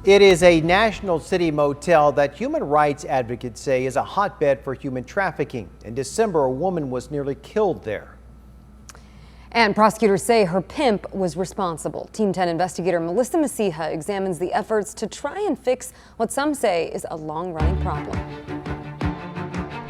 It is a National City motel that human rights advocates say is a hotbed for human trafficking. In December, a woman was nearly killed there. And prosecutors say her pimp was responsible. Team 10 investigator Melissa Masiha examines the efforts to try and fix what some say is a long-running problem.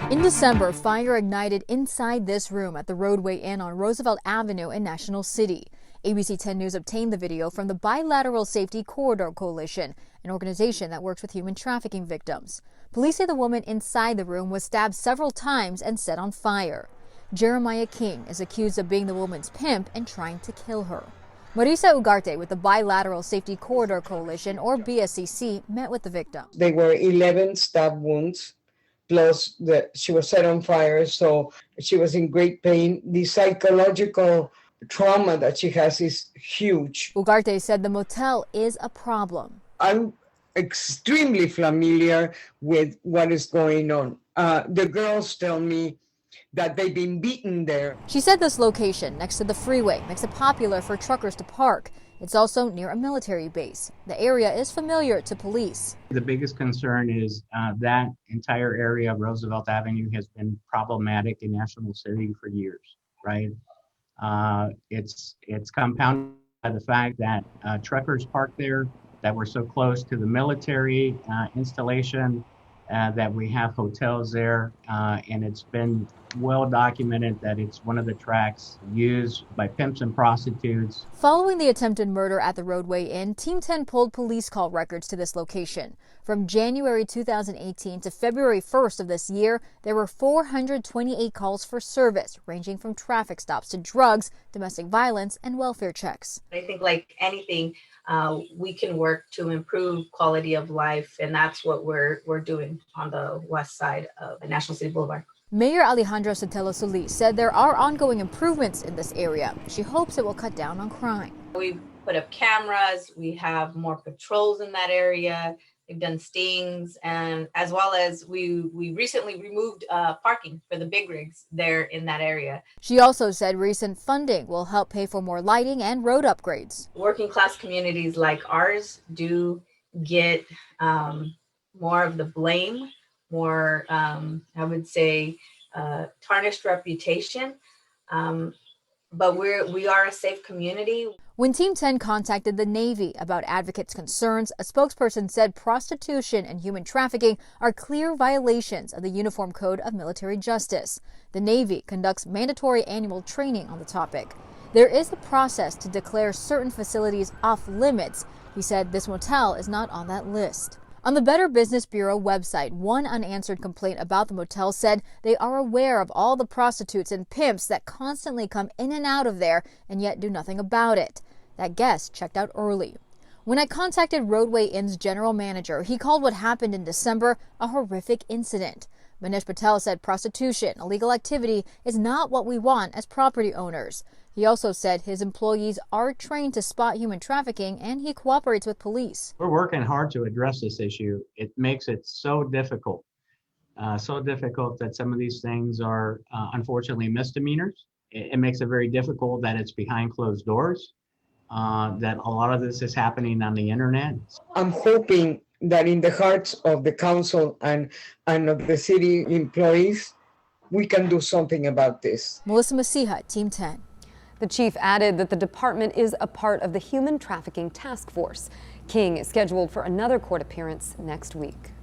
In December, fire ignited inside this room at the Roadway Inn on Roosevelt Avenue in National City. ABC 10 News obtained the video from the Bilateral Safety Corridor Coalition, an organization that works with human trafficking victims. Police say the woman inside the room was stabbed several times and set on fire. Jeremiah King is accused of being the woman's pimp and trying to kill her. Marisa Ugarte with the Bilateral Safety Corridor Coalition, or BSCC, met with the victim. There were 11 stab wounds, plus she was set on fire, so she was in great pain. The psychological trauma that she has is huge. Ugarte said the motel is a problem. I'm extremely familiar with what is going on. The girls tell me that they've been beaten there. She said this location next to the freeway makes it popular for truckers to park. It's also near a military base. The area is familiar to police. The biggest concern is that entire area of Roosevelt Avenue has been problematic in National City for years, right? It's compounded by the fact that truckers park there, that we're so close to the military installation, that we have hotels there, and it's been well documented that it's one of the tracks used by pimps and prostitutes. Following the attempted murder at the Roadway Inn, Team 10 pulled police call records to this location. From January 2018 to February 1st of this year, there were 428 calls for service, ranging from traffic stops to drugs, domestic violence, and welfare checks. I think, like anything, we can work to improve quality of life, and that's what we're doing on the west side of National City Boulevard. Mayor Alejandra Sotelo Solis said there are ongoing improvements in this area. She hopes it will cut down on crime. We put up cameras, we have more patrols in that area, we've done stings, and as well as we recently removed parking for the big rigs there in that area. She also said recent funding will help pay for more lighting and road upgrades. Working class communities like ours do get more of the blame, more, I would say, tarnished reputation, but we are a safe community. When Team 10 contacted the Navy about advocates' concerns, a spokesperson said prostitution and human trafficking are clear violations of the Uniform Code of Military Justice. The Navy conducts mandatory annual training on the topic. There is a process to declare certain facilities off limits. He said this motel is not on that list. On the Better Business Bureau website, one unanswered complaint about the motel said they are aware of all the prostitutes and pimps that constantly come in and out of there and yet do nothing about it. That guest checked out early. When I contacted Roadway Inn's general manager, he called what happened in December a horrific incident. Manish Patel said prostitution, illegal activity, is not what we want as property owners. He also said his employees are trained to spot human trafficking and he cooperates with police. We're working hard to address this issue. It makes it so difficult that some of these things are unfortunately misdemeanors. It makes it very difficult that it's behind closed doors, that a lot of this is happening on the internet. I'm hoping that in the hearts of the council and of the city employees, we can do something about this. Melissa Masiha, Team 10. The chief added that the department is a part of the Human Trafficking Task Force. King is scheduled for another court appearance next week.